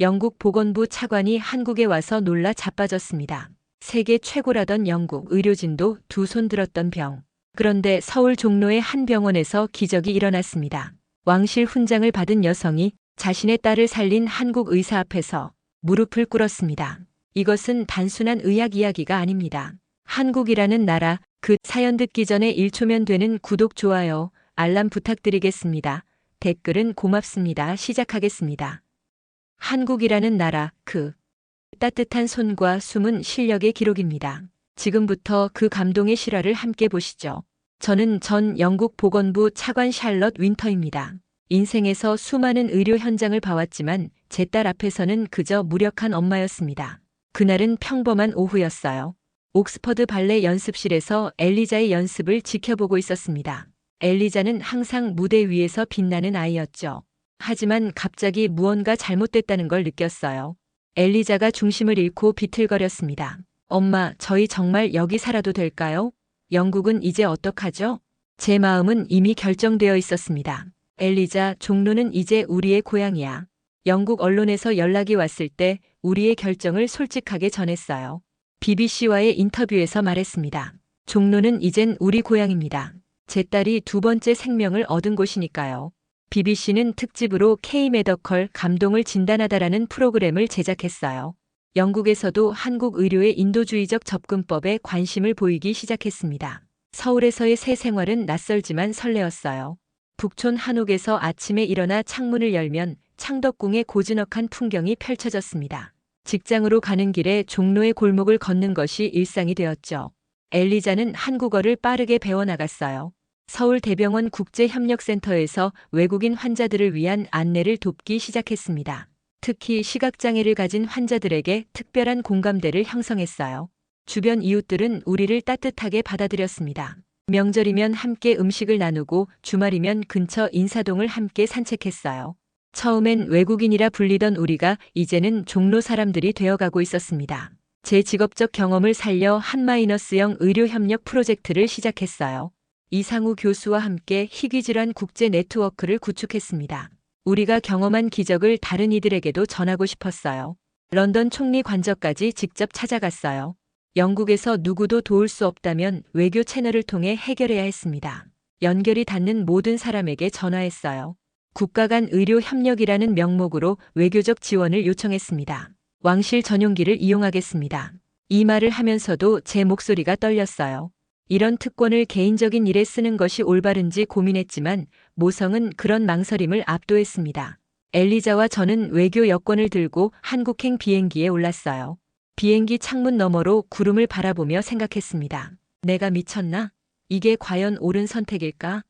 영국 보건부 차관이 한국에 와서 놀라 자빠졌습니다. 세계 최고라던 영국 의료진도 두 손 들었던 병. 그런데 서울 종로의 한 병원에서 기적이 일어났습니다. 왕실 훈장을 받은 여성이 자신의 딸을 살린 한국 의사 앞에서 무릎을 꿇었습니다. 이것은 단순한 의학 이야기가 아닙니다. 한국이라는 나라, 그 사연 듣기 전에 1초면 되는 구독, 좋아요, 알람 부탁드리겠습니다. 댓글은 고맙습니다. 시작하겠습니다. 한국이라는 나라, 그 따뜻한 손과 숨은 실력의 기록입니다. 지금부터 그 감동의 실화를 함께 보시죠. 저는 전 영국 보건부 차관 샬럿 윈터입니다. 인생에서 수많은 의료 현장을 봐왔지만 제 딸 앞에서는 그저 무력한 엄마였습니다. 그날은 평범한 오후였어요. 옥스퍼드 발레 연습실에서 엘리자의 연습을 지켜보고 있었습니다. 엘리자는 항상 무대 위에서 빛나는 아이였죠. 하지만 갑자기 무언가 잘못됐다는 걸 느꼈어요. 엘리자가 중심을 잃고 비틀거렸습니다. 엄마, 저희 정말 여기 살아도 될까요? 영국은 이제 어떡하죠? 제 마음은 이미 결정되어 있었습니다. 엘리자, 종로는 이제 우리의 고향이야. 영국 언론에서 연락이 왔을 때 우리의 결정을 솔직하게 전했어요. BBC와의 인터뷰에서 말했습니다. 종로는 이젠 우리 고향입니다. 제 딸이 두 번째 생명을 얻은 곳이니까요. BBC는 특집으로 K-메더컬 감동을 진단하다라는 프로그램을 제작했어요. 영국에서도 한국 의료의 인도주의적 접근법에 관심을 보이기 시작했습니다. 서울에서의 새 생활은 낯설지만 설레었어요. 북촌 한옥에서 아침에 일어나 창문을 열면 창덕궁의 고즈넉한 풍경이 펼쳐졌습니다. 직장으로 가는 길에 종로의 골목을 걷는 것이 일상이 되었죠. 엘리자는 한국어를 빠르게 배워나갔어요. 서울대병원 국제협력센터에서 외국인 환자들을 위한 안내를 돕기 시작했습니다. 특히 시각장애를 가진 환자들에게 특별한 공감대를 형성했어요. 주변 이웃들은 우리를 따뜻하게 받아들였습니다. 명절이면 함께 음식을 나누고 주말이면 근처 인사동을 함께 산책했어요. 처음엔 외국인이라 불리던 우리가 이제는 종로 사람들이 되어가고 있었습니다. 제 직업적 경험을 살려 한-0 의료협력 프로젝트를 시작했어요. 이상우 교수와 함께 희귀질환 국제 네트워크를 구축했습니다. 우리가 경험한 기적을 다른 이들에게도 전하고 싶었어요. 런던 총리 관저까지 직접 찾아갔어요. 영국에서 누구도 도울 수 없다면 외교 채널을 통해 해결해야 했습니다. 연결이 닿는 모든 사람에게 전화했어요. 국가 간 의료 협력이라는 명목으로 외교적 지원을 요청했습니다. 왕실 전용기를 이용하겠습니다. 이 말을 하면서도 제 목소리가 떨렸어요. 이런 특권을 개인적인 일에 쓰는 것이 올바른지 고민했지만 모성은 그런 망설임을 압도했습니다. 엘리자와 저는 외교 여권을 들고 한국행 비행기에 올랐어요. 비행기 창문 너머로 구름을 바라보며 생각했습니다. 내가 미쳤나? 이게 과연 옳은 선택일까?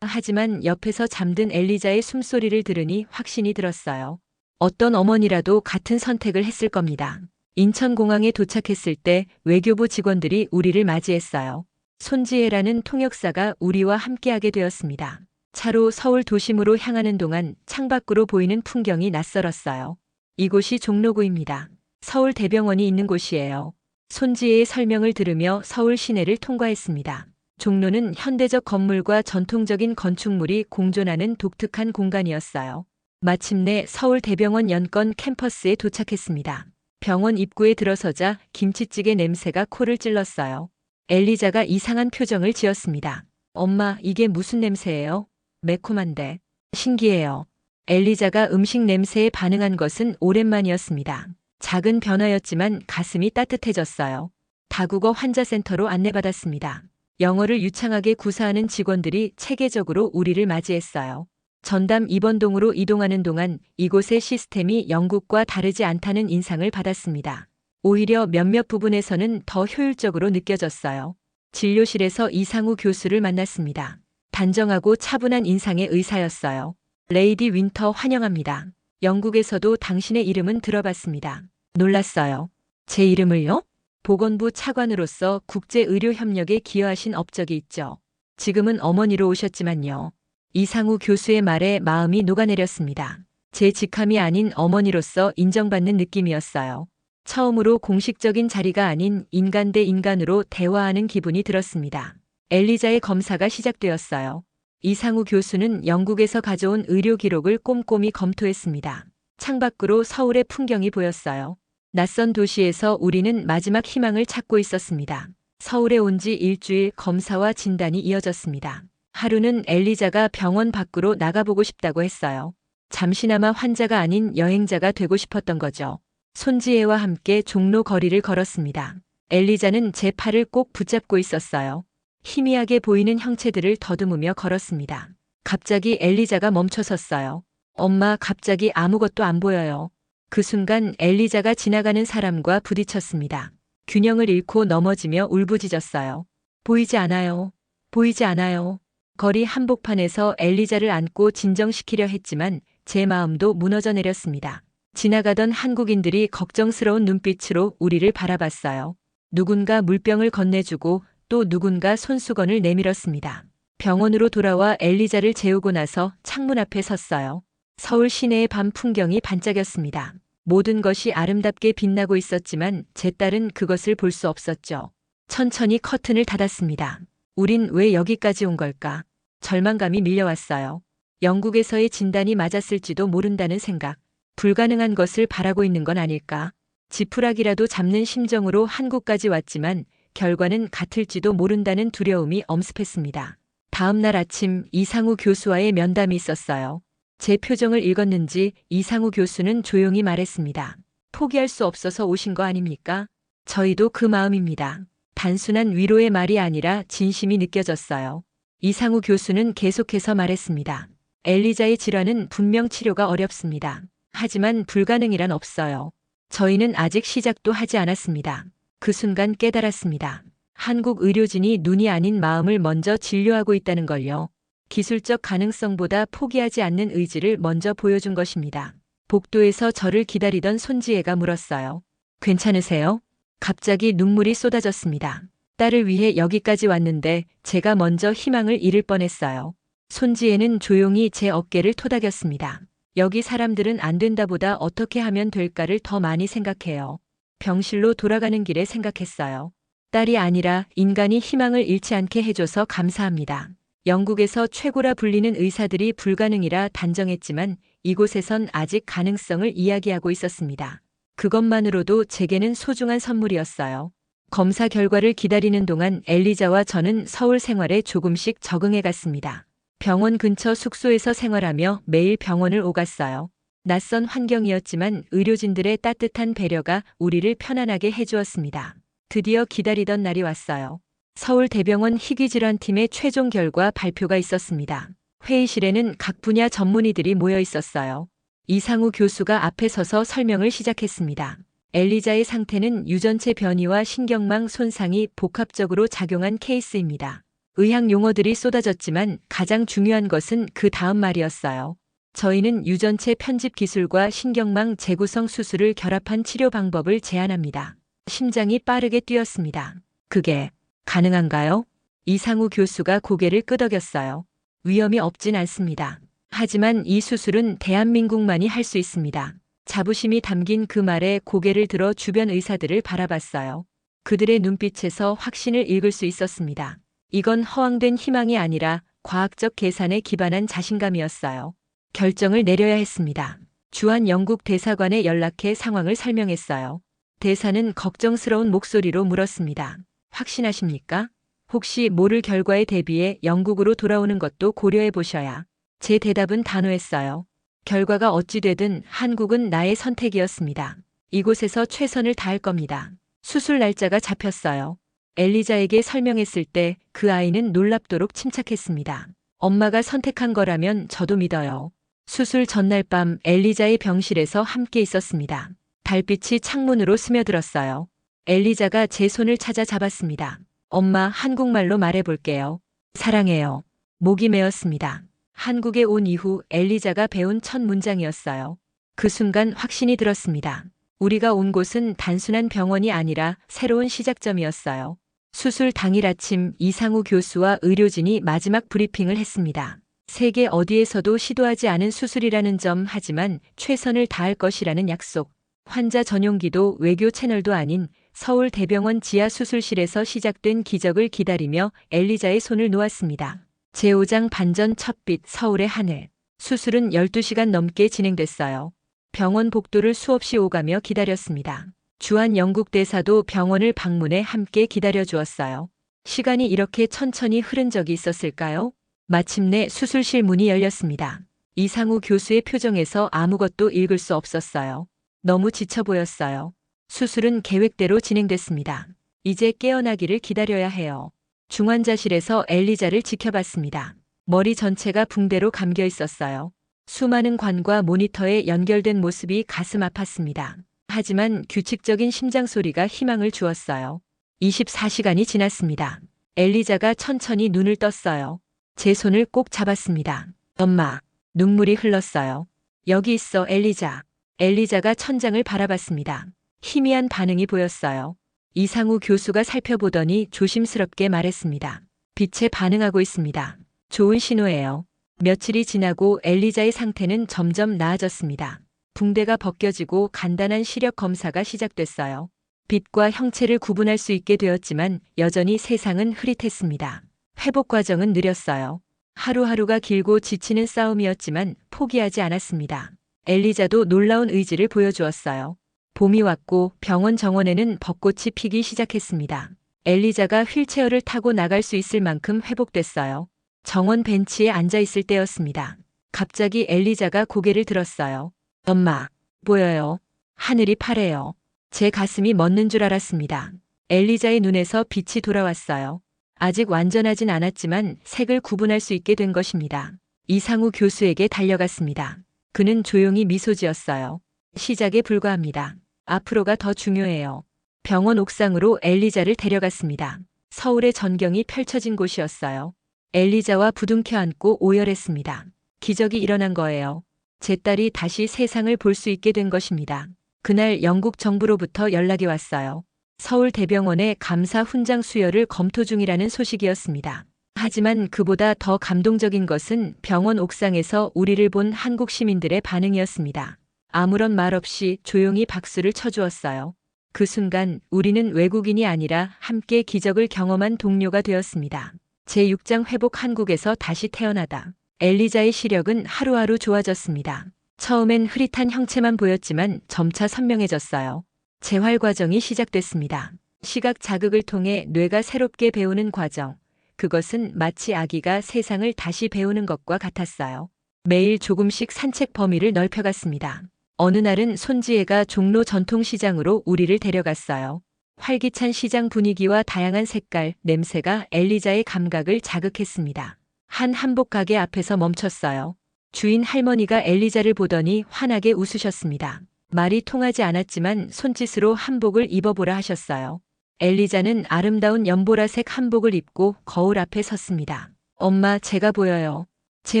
하지만 옆에서 잠든 엘리자의 숨소리를 들으니 확신이 들었어요. 어떤 어머니라도 같은 선택을 했을 겁니다. 인천공항에 도착했을 때 외교부 직원들이 우리를 맞이했어요. 손지혜라는 통역사가 우리와 함께하게 되었습니다. 차로 서울 도심으로 향하는 동안 창밖으로 보이는 풍경이 낯설었어요. 이곳이 종로구입니다. 서울대병원이 있는 곳이에요. 손지혜의 설명을 들으며 서울 시내를 통과했습니다. 종로는 현대적 건물과 전통적인 건축물이 공존하는 독특한 공간이었어요. 마침내 서울대병원 연권 캠퍼스에 도착했습니다. 병원 입구에 들어서자 김치찌개 냄새가 코를 찔렀어요. 엘리자가 이상한 표정을 지었습니다. 엄마, 이게 무슨 냄새예요? 매콤한데. 신기해요. 엘리자가 음식 냄새에 반응한 것은 오랜만이었습니다. 작은 변화였지만 가슴이 따뜻해졌어요. 다국어 환자센터로 안내받았습니다. 영어를 유창하게 구사하는 직원들이 체계적으로 우리를 맞이했어요. 전담 입원동으로 이동하는 동안 이곳의 시스템이 영국과 다르지 않다는 인상을 받았습니다. 오히려 몇몇 부분에서는 더 효율적으로 느껴졌어요. 진료실에서 이상우 교수를 만났습니다. 단정하고 차분한 인상의 의사였어요. 레이디 윈터 환영합니다. 영국에서도 당신의 이름은 들어봤습니다. 놀랐어요. 제 이름을요? 보건부 차관으로서 국제의료협력에 기여하신 업적이 있죠. 지금은 어머니로 오셨지만요. 이상우 교수의 말에 마음이 녹아내렸습니다. 제 직함이 아닌 어머니로서 인정받는 느낌이었어요. 처음으로 공식적인 자리가 아닌 인간 대 인간으로 대화하는 기분이 들었습니다. 엘리자의 검사가 시작되었어요. 이상우 교수는 영국에서 가져온 의료 기록을 꼼꼼히 검토했습니다. 창밖으로 서울의 풍경이 보였어요. 낯선 도시에서 우리는 마지막 희망을 찾고 있었습니다. 서울에 온 지 일주일 검사와 진단이 이어졌습니다. 하루는 엘리자가 병원 밖으로 나가보고 싶다고 했어요. 잠시나마 환자가 아닌 여행자가 되고 싶었던 거죠. 손지혜와 함께 종로 거리를 걸었습니다. 엘리자는 제 팔을 꼭 붙잡고 있었어요. 희미하게 보이는 형체들을 더듬으며 걸었습니다. 갑자기 엘리자가 멈춰섰어요. 엄마, 갑자기 아무것도 안 보여요. 그 순간 엘리자가 지나가는 사람과 부딪혔습니다. 균형을 잃고 넘어지며 울부짖었어요. 보이지 않아요. 보이지 않아요. 거리 한복판에서 엘리자를 안고 진정시키려 했지만 제 마음도 무너져 내렸습니다. 지나가던 한국인들이 걱정스러운 눈빛으로 우리를 바라봤어요. 누군가 물병을 건네주고 또 누군가 손수건을 내밀었습니다. 병원으로 돌아와 엘리자를 재우고 나서 창문 앞에 섰어요. 서울 시내의 밤 풍경이 반짝였습니다. 모든 것이 아름답게 빛나고 있었지만 제 딸은 그것을 볼 수 없었죠. 천천히 커튼을 닫았습니다. 우린 왜 여기까지 온 걸까? 절망감이 밀려왔어요. 영국에서의 진단이 맞았을지도 모른다는 생각. 불가능한 것을 바라고 있는 건 아닐까? 지푸라기라도 잡는 심정으로 한국까지 왔지만 결과는 같을지도 모른다는 두려움이 엄습했습니다. 다음 날 아침 이상우 교수와의 면담이 있었어요. 제 표정을 읽었는지 이상우 교수는 조용히 말했습니다. 포기할 수 없어서 오신 거 아닙니까? 저희도 그 마음입니다. 단순한 위로의 말이 아니라 진심이 느껴졌어요. 이상우 교수는 계속해서 말했습니다. 엘리자의 질환은 분명 치료가 어렵습니다. 하지만 불가능이란 없어요. 저희는 아직 시작도 하지 않았습니다. 그 순간 깨달았습니다. 한국 의료진이 눈이 아닌 마음을 먼저 진료하고 있다는 걸요. 기술적 가능성보다 포기하지 않는 의지를 먼저 보여준 것입니다. 복도에서 저를 기다리던 손지혜가 물었어요. 괜찮으세요? 갑자기 눈물이 쏟아졌습니다. 딸을 위해 여기까지 왔는데 제가 먼저 희망을 잃을 뻔했어요. 손지혜는 조용히 제 어깨를 토닥였습니다. 여기 사람들은 안 된다보다 어떻게 하면 될까를 더 많이 생각해요. 병실로 돌아가는 길에 생각했어요. 딸이 아니라 인간이 희망을 잃지 않게 해줘서 감사합니다. 영국에서 최고라 불리는 의사들이 불가능이라 단정했지만 이곳에선 아직 가능성을 이야기하고 있었습니다. 그것만으로도 제게는 소중한 선물이었어요. 검사 결과를 기다리는 동안 엘리자와 저는 서울 생활에 조금씩 적응해 갔습니다. 병원 근처 숙소에서 생활하며 매일 병원을 오갔어요. 낯선 환경이었지만 의료진들의 따뜻한 배려가 우리를 편안하게 해주었습니다. 드디어 기다리던 날이 왔어요. 서울대병원 희귀질환팀의 최종 결과 발표가 있었습니다. 회의실에는 각 분야 전문의들이 모여 있었어요. 이상우 교수가 앞에 서서 설명을 시작했습니다. 엘리자의 상태는 유전체 변이와 신경망 손상이 복합적으로 작용한 케이스입니다. 의학 용어들이 쏟아졌지만 가장 중요한 것은 그 다음 말이었어요. 저희는 유전체 편집 기술과 신경망 재구성 수술을 결합한 치료 방법을 제안합니다. 심장이 빠르게 뛰었습니다. 그게 가능한가요? 이상우 교수가 고개를 끄덕였어요. 위험이 없진 않습니다. 하지만 이 수술은 대한민국만이 할 수 있습니다. 자부심이 담긴 그 말에 고개를 들어 주변 의사들을 바라봤어요. 그들의 눈빛에서 확신을 읽을 수 있었습니다. 이건 허황된 희망이 아니라 과학적 계산에 기반한 자신감이었어요. 결정을 내려야 했습니다. 주한 영국 대사관에 연락해 상황을 설명했어요. 대사는 걱정스러운 목소리로 물었습니다. 확신하십니까? 혹시 모를 결과에 대비해 영국으로 돌아오는 것도 고려해 보셔야. 제 대답은 단호했어요. 결과가 어찌되든 한국은 나의 선택이었습니다. 이곳에서 최선을 다할 겁니다. 수술 날짜가 잡혔어요. 엘리자에게 설명했을 때 그 아이는 놀랍도록 침착했습니다. 엄마가 선택한 거라면 저도 믿어요. 수술 전날 밤 엘리자의 병실에서 함께 있었습니다. 달빛이 창문으로 스며들었어요. 엘리자가 제 손을 찾아 잡았습니다. 엄마, 한국말로 말해볼게요. 사랑해요. 목이 메었습니다. 한국에 온 이후 엘리자가 배운 첫 문장이었어요. 그 순간 확신이 들었습니다. 우리가 온 곳은 단순한 병원이 아니라 새로운 시작점이었어요. 수술 당일 아침 이상우 교수와 의료진이 마지막 브리핑을 했습니다. 세계 어디에서도 시도하지 않은 수술이라는 점, 하지만 최선을 다할 것이라는 약속. 환자 전용기도 외교 채널도 아닌 서울대병원 지하수술실에서 시작된 기적을 기다리며 엘리자의 손을 놓았습니다. 제5장 반전 첫빛 서울의 하늘. 수술은 12시간 넘게 진행됐어요. 병원 복도를 수없이 오가며 기다렸습니다. 주한 영국 대사도 병원을 방문해 함께 기다려 주었어요. 시간이 이렇게 천천히 흐른 적이 있었을까요? 마침내 수술실 문이 열렸습니다. 이상우 교수의 표정에서 아무것도 읽을 수 없었어요. 너무 지쳐 보였어요. 수술은 계획대로 진행됐습니다. 이제 깨어나기를 기다려야 해요. 중환자실에서 엘리자를 지켜봤습니다. 머리 전체가 붕대로 감겨 있었어요. 수많은 관과 모니터에 연결된 모습이 가슴 아팠습니다. 하지만 규칙적인 심장 소리가 희망을 주었어요. 24시간이 지났습니다. 엘리자가 천천히 눈을 떴어요. 제 손을 꼭 잡았습니다. 엄마. 눈물이 흘렀어요. 여기 있어, 엘리자. 엘리자가 천장을 바라봤습니다. 희미한 반응이 보였어요. 이상우 교수가 살펴보더니 조심스럽게 말했습니다. 빛에 반응하고 있습니다. 좋은 신호예요. 며칠이 지나고 엘리자의 상태는 점점 나아졌습니다. 붕대가 벗겨지고 간단한 시력 검사가 시작됐어요. 빛과 형체를 구분할 수 있게 되었지만 여전히 세상은 흐릿했습니다. 회복 과정은 느렸어요. 하루하루가 길고 지치는 싸움이었지만 포기하지 않았습니다. 엘리자도 놀라운 의지를 보여주었어요. 봄이 왔고 병원 정원에는 벚꽃이 피기 시작했습니다. 엘리자가 휠체어를 타고 나갈 수 있을 만큼 회복됐어요. 정원 벤치에 앉아 있을 때였습니다. 갑자기 엘리자가 고개를 들었어요. 엄마, 보여요. 하늘이 파래요. 제 가슴이 멎는 줄 알았습니다. 엘리자의 눈에서 빛이 돌아왔어요. 아직 완전하진 않았지만 색을 구분할 수 있게 된 것입니다. 이상우 교수에게 달려갔습니다. 그는 조용히 미소 지었어요. 시작에 불과합니다. 앞으로가 더 중요해요. 병원 옥상으로 엘리자를 데려갔습니다. 서울의 전경이 펼쳐진 곳이었어요. 엘리자와 부둥켜 안고 오열했습니다. 기적이 일어난 거예요. 제 딸이 다시 세상을 볼 수 있게 된 것입니다. 그날 영국 정부로부터 연락이 왔어요. 서울대병원의 감사 훈장 수여를 검토 중이라는 소식이었습니다. 하지만 그보다 더 감동적인 것은 병원 옥상에서 우리를 본 한국 시민들의 반응이었습니다. 아무런 말 없이 조용히 박수를 쳐주었어요. 그 순간 우리는 외국인이 아니라 함께 기적을 경험한 동료가 되었습니다. 제6장 회복 한국에서 다시 태어나다. 엘리자의 시력은 하루하루 좋아졌습니다. 처음엔 흐릿한 형체만 보였지만 점차 선명해졌어요. 재활 과정이 시작됐습니다. 시각 자극을 통해 뇌가 새롭게 배우는 과정. 그것은 마치 아기가 세상을 다시 배우는 것과 같았어요. 매일 조금씩 산책 범위를 넓혀갔습니다. 어느 날은 손지혜가 종로 전통시장으로 우리를 데려갔어요. 활기찬 시장 분위기와 다양한 색깔, 냄새가 엘리자의 감각을 자극했습니다. 한 한복 가게 앞에서 멈췄어요. 주인 할머니가 엘리자를 보더니 환하게 웃으셨습니다. 말이 통하지 않았지만 손짓으로 한복을 입어보라 하셨어요. 엘리자는 아름다운 연보라색 한복을 입고 거울 앞에 섰습니다. 엄마, 제가 보여요. 제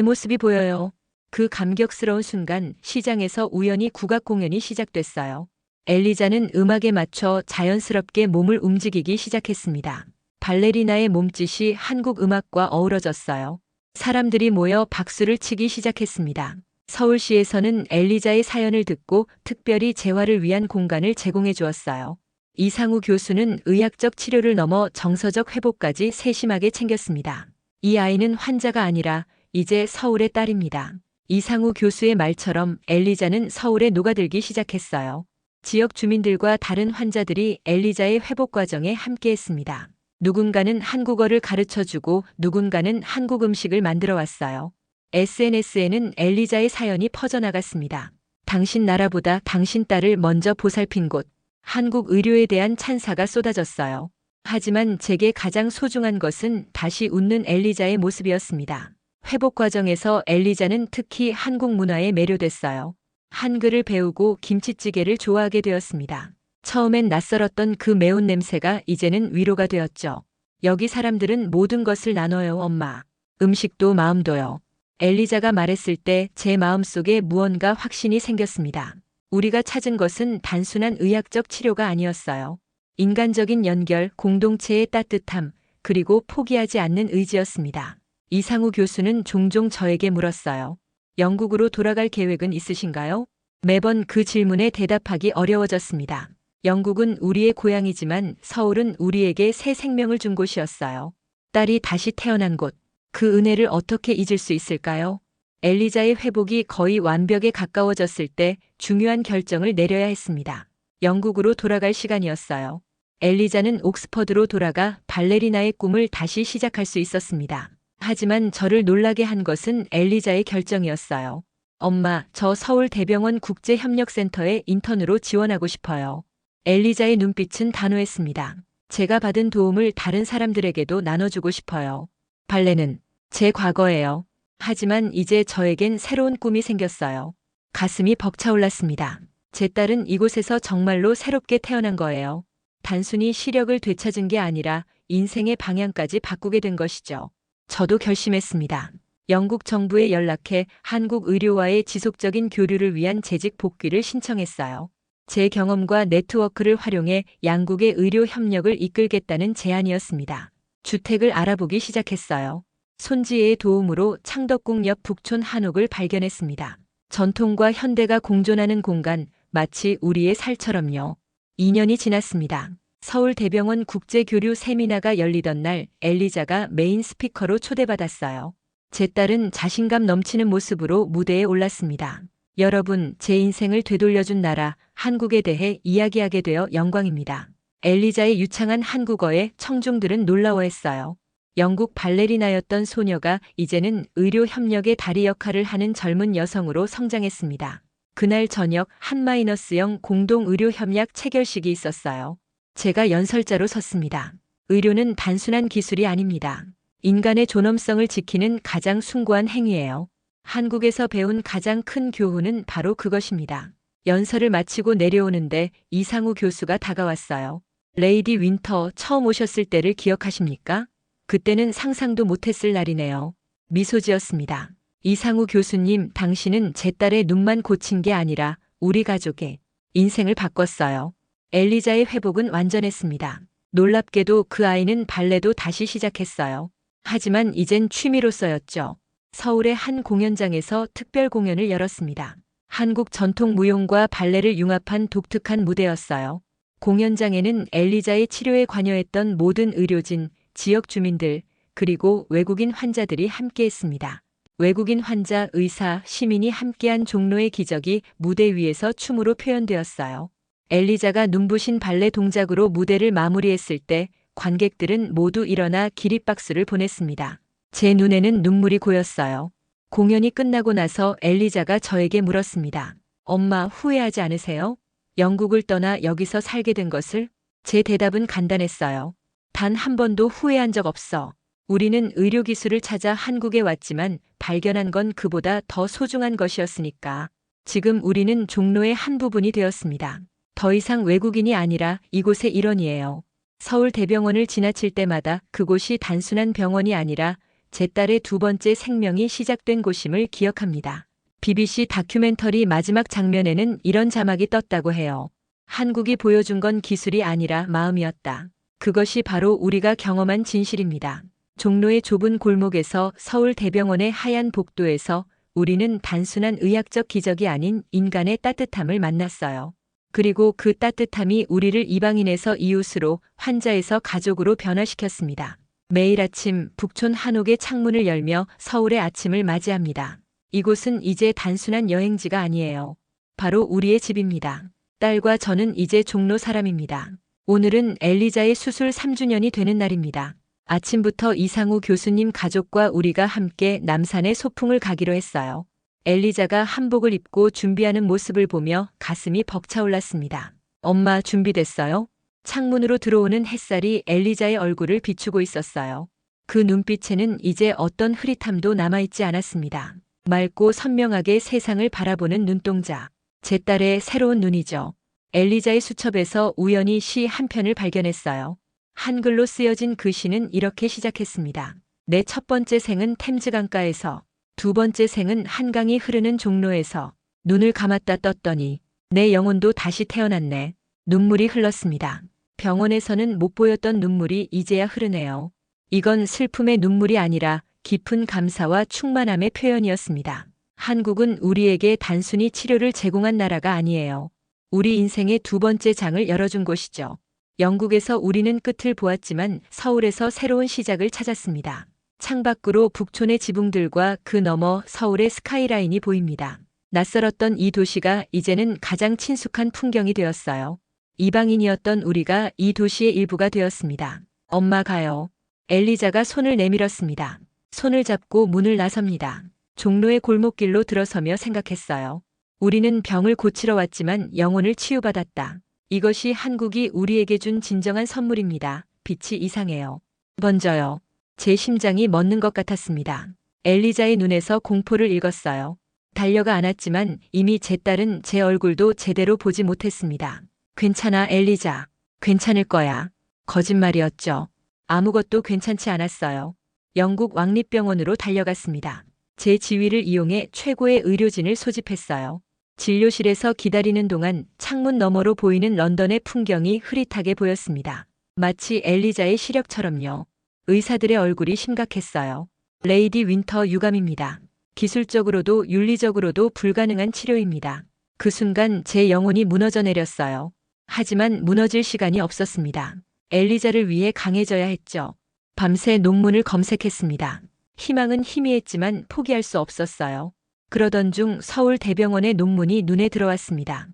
모습이 보여요. 그 감격스러운 순간 시장에서 우연히 국악 공연이 시작됐어요. 엘리자는 음악에 맞춰 자연스럽게 몸을 움직이기 시작했습니다. 발레리나의 몸짓이 한국 음악과 어우러졌어요. 사람들이 모여 박수를 치기 시작했습니다. 서울시에서는 엘리자의 사연을 듣고 특별히 재활을 위한 공간을 제공해 주었어요. 이상우 교수는 의학적 치료를 넘어 정서적 회복까지 세심하게 챙겼습니다. 이 아이는 환자가 아니라 이제 서울의 딸입니다. 이상우 교수의 말처럼 엘리자는 서울에 녹아들기 시작했어요. 지역 주민들과 다른 환자들이 엘리자의 회복 과정에 함께했습니다. 누군가는 한국어를 가르쳐주고 누군가는 한국 음식을 만들어 왔어요. SNS에는 엘리자의 사연이 퍼져나갔습니다. 당신 나라보다 당신 딸을 먼저 보살핀 곳. 한국 의료에 대한 찬사가 쏟아졌어요. 하지만 제게 가장 소중한 것은 다시 웃는 엘리자의 모습이었습니다. 회복 과정에서 엘리자는 특히 한국 문화에 매료됐어요. 한글을 배우고 김치찌개를 좋아하게 되었습니다. 처음엔 낯설었던 그 매운 냄새가 이제는 위로가 되었죠. 여기 사람들은 모든 것을 나눠요, 엄마. 음식도 마음도요. 엘리자가 말했을 때 제 마음속에 무언가 확신이 생겼습니다. 우리가 찾은 것은 단순한 의학적 치료가 아니었어요. 인간적인 연결, 공동체의 따뜻함, 그리고 포기하지 않는 의지였습니다. 이상우 교수는 종종 저에게 물었어요. 영국으로 돌아갈 계획은 있으신가요? 매번 그 질문에 대답하기 어려워졌습니다. 영국은 우리의 고향이지만 서울은 우리에게 새 생명을 준 곳이었어요. 딸이 다시 태어난 곳. 그 은혜를 어떻게 잊을 수 있을까요? 엘리자의 회복이 거의 완벽에 가까워졌을 때 중요한 결정을 내려야 했습니다. 영국으로 돌아갈 시간이었어요. 엘리자는 옥스퍼드로 돌아가 발레리나의 꿈을 다시 시작할 수 있었습니다. 하지만 저를 놀라게 한 것은 엘리자의 결정이었어요. 엄마, 저 서울대병원 국제협력센터에 인턴으로 지원하고 싶어요. 엘리자의 눈빛은 단호했습니다. 제가 받은 도움을 다른 사람들에게도 나눠주고 싶어요. 발레는 제 과거예요. 하지만 이제 저에겐 새로운 꿈이 생겼어요. 가슴이 벅차올랐습니다. 제 딸은 이곳에서 정말로 새롭게 태어난 거예요. 단순히 시력을 되찾은 게 아니라 인생의 방향까지 바꾸게 된 것이죠. 저도 결심했습니다. 영국 정부에 연락해 한국 의료와의 지속적인 교류를 위한 재직 복귀를 신청했어요. 제 경험과 네트워크를 활용해 양국의 의료 협력을 이끌겠다는 제안이었습니다. 주택을 알아보기 시작했어요. 손지혜의 도움으로 창덕궁 옆 북촌 한옥을 발견했습니다. 전통과 현대가 공존하는 공간, 마치 우리의 살처럼요. 2년이 지났습니다. 서울대병원 국제교류 세미나가 열리던 날 엘리자가 메인 스피커로 초대받았어요. 제 딸은 자신감 넘치는 모습으로 무대에 올랐습니다. 여러분, 제 인생을 되돌려준 나라, 한국에 대해 이야기하게 되어 영광입니다. 엘리자의 유창한 한국어에 청중들은 놀라워했어요. 영국 발레리나였던 소녀가 이제는 의료 협력의 다리 역할을 하는 젊은 여성으로 성장했습니다. 그날 저녁 한-0 공동 의료 협약 체결식이 있었어요. 제가 연설자로 섰습니다. 의료는 단순한 기술이 아닙니다. 인간의 존엄성을 지키는 가장 숭고한 행위예요. 한국에서 배운 가장 큰 교훈은 바로 그것입니다. 연설을 마치고 내려오는데 이상우 교수가 다가왔어요. 레이디 윈터 처음 오셨을 때를 기억하십니까? 그때는 상상도 못했을 날이네요. 미소 지었습니다. 이상우 교수님, 당신은 제 딸의 눈만 고친 게 아니라 우리 가족의 인생을 바꿨어요. 엘리자의 회복은 완전했습니다. 놀랍게도 그 아이는 발레도 다시 시작했어요. 하지만 이젠 취미로서였죠. 서울의 한 공연장에서 특별 공연을 열었습니다. 한국 전통 무용과 발레를 융합한 독특한 무대였어요. 공연장에는 엘리자의 치료에 관여했던 모든 의료진, 지역 주민들, 그리고 외국인 환자들이 함께했습니다. 외국인 환자, 의사, 시민이 함께한 종로의 기적이 무대 위에서 춤으로 표현되었어요. 엘리자가 눈부신 발레 동작으로 무대를 마무리했을 때 관객들은 모두 일어나 기립박수를 보냈습니다. 제 눈에는 눈물이 고였어요. 공연이 끝나고 나서 엘리자가 저에게 물었습니다. 엄마, 후회하지 않으세요? 영국을 떠나 여기서 살게 된 것을? 제 대답은 간단했어요. 단 한 번도 후회한 적 없어. 우리는 의료기술을 찾아 한국에 왔지만 발견한 건 그보다 더 소중한 것이었으니까. 지금 우리는 종로의 한 부분이 되었습니다. 더 이상 외국인이 아니라 이곳의 일원이에요. 서울대병원을 지나칠 때마다 그곳이 단순한 병원이 아니라 제 딸의 두 번째 생명이 시작된 곳임을 기억합니다. BBC 다큐멘터리 마지막 장면에는 이런 자막이 떴다고 해요. 한국이 보여준 건 기술이 아니라 마음이었다. 그것이 바로 우리가 경험한 진실입니다. 종로의 좁은 골목에서 서울대병원의 하얀 복도에서 우리는 단순한 의학적 기적이 아닌 인간의 따뜻함을 만났어요. 그리고 그 따뜻함이 우리를 이방인에서 이웃으로, 환자에서 가족으로 변화시켰습니다. 매일 아침 북촌 한옥의 창문을 열며 서울의 아침을 맞이합니다. 이곳은 이제 단순한 여행지가 아니에요. 바로 우리의 집입니다. 딸과 저는 이제 종로 사람입니다. 오늘은 엘리자의 수술 3주년이 되는 날입니다. 아침부터 이상우 교수님 가족과 우리가 함께 남산의 소풍을 가기로 했어요. 엘리자가 한복을 입고 준비하는 모습을 보며 가슴이 벅차올랐습니다. 엄마, 준비됐어요? 창문으로 들어오는 햇살이 엘리자의 얼굴을 비추고 있었어요. 그 눈빛에는 이제 어떤 흐릿함도 남아있지 않았습니다. 맑고 선명하게 세상을 바라보는 눈동자. 제 딸의 새로운 눈이죠. 엘리자의 수첩에서 우연히 시 한 편을 발견했어요. 한글로 쓰여진 그 시는 이렇게 시작했습니다. 내 첫 번째 생은 템즈강가에서, 두 번째 생은 한강이 흐르는 종로에서, 눈을 감았다 떴더니 내 영혼도 다시 태어났네. 눈물이 흘렀습니다. 병원에서는 못 보였던 눈물이 이제야 흐르네요. 이건 슬픔의 눈물이 아니라 깊은 감사와 충만함의 표현이었습니다. 한국은 우리에게 단순히 치료를 제공한 나라가 아니에요. 우리 인생의 두 번째 장을 열어준 곳이죠. 영국에서 우리는 끝을 보았지만 서울에서 새로운 시작을 찾았습니다. 창밖으로 북촌의 지붕들과 그 너머 서울의 스카이라인이 보입니다. 낯설었던 이 도시가 이제는 가장 친숙한 풍경이 되었어요. 이방인이었던 우리가 이 도시의 일부가 되었습니다. 엄마 가요. 엘리자가 손을 내밀었습니다. 손을 잡고 문을 나섭니다. 종로의 골목길로 들어서며 생각했어요. 우리는 병을 고치러 왔지만 영혼을 치유받았다. 이것이 한국이 우리에게 준 진정한 선물입니다. 빛이 이상해요. 먼저요. 제 심장이 멎는 것 같았습니다. 엘리자의 눈에서 공포를 읽었어요. 달려가 안았지만 이미 제 딸은 제 얼굴도 제대로 보지 못했습니다. 괜찮아, 엘리자. 괜찮을 거야. 거짓말이었죠. 아무것도 괜찮지 않았어요. 영국 왕립병원으로 달려갔습니다. 제 지위를 이용해 최고의 의료진을 소집했어요. 진료실에서 기다리는 동안 창문 너머로 보이는 런던의 풍경이 흐릿하게 보였습니다. 마치 엘리자의 시력처럼요. 의사들의 얼굴이 심각했어요. 레이디 윈터 유감입니다. 기술적으로도 윤리적으로도 불가능한 치료입니다. 그 순간 제 영혼이 무너져 내렸어요. 하지만 무너질 시간이 없었습니다. 엘리자를 위해 강해져야 했죠. 밤새 논문을 검색했습니다. 희망은 희미했지만 포기할 수 없었어요. 그러던 중 서울대병원의 논문이 눈에 들어왔습니다.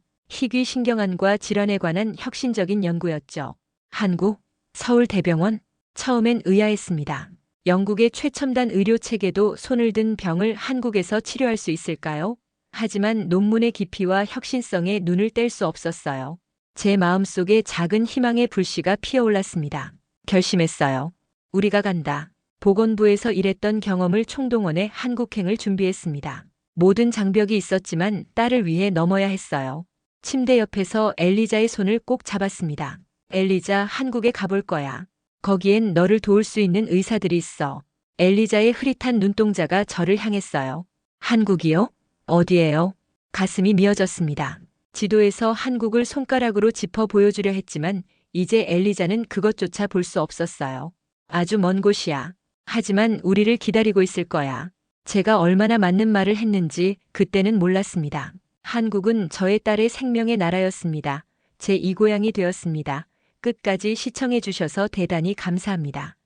희귀신경암과 질환에 관한 혁신적인 연구였죠. 한국, 서울대병원? 처음엔 의아했습니다. 영국의 최첨단 의료체계도 손을 든 병을 한국에서 치료할 수 있을까요? 하지만 논문의 깊이와 혁신성에 눈을 뗄 수 없었어요. 제 마음속에 작은 희망의 불씨가 피어올랐습니다. 결심했어요. 우리가 간다. 보건부에서 일했던 경험을 총동원해 한국행을 준비했습니다. 모든 장벽이 있었지만 딸을 위해 넘어야 했어요. 침대 옆에서 엘리자의 손을 꼭 잡았습니다. 엘리자, 한국에 가볼 거야. 거기엔 너를 도울 수 있는 의사들이 있어. 엘리자의 흐릿한 눈동자가 저를 향했어요. 한국이요? 어디예요? 가슴이 미어졌습니다. 지도에서 한국을 손가락으로 짚어 보여주려 했지만 이제 엘리자는 그것조차 볼 수 없었어요. 아주 먼 곳이야. 하지만 우리를 기다리고 있을 거야. 제가 얼마나 맞는 말을 했는지 그때는 몰랐습니다. 한국은 저의 딸의 생명의 나라였습니다. 제 2고향이 되었습니다. 끝까지 시청해 주셔서 대단히 감사합니다.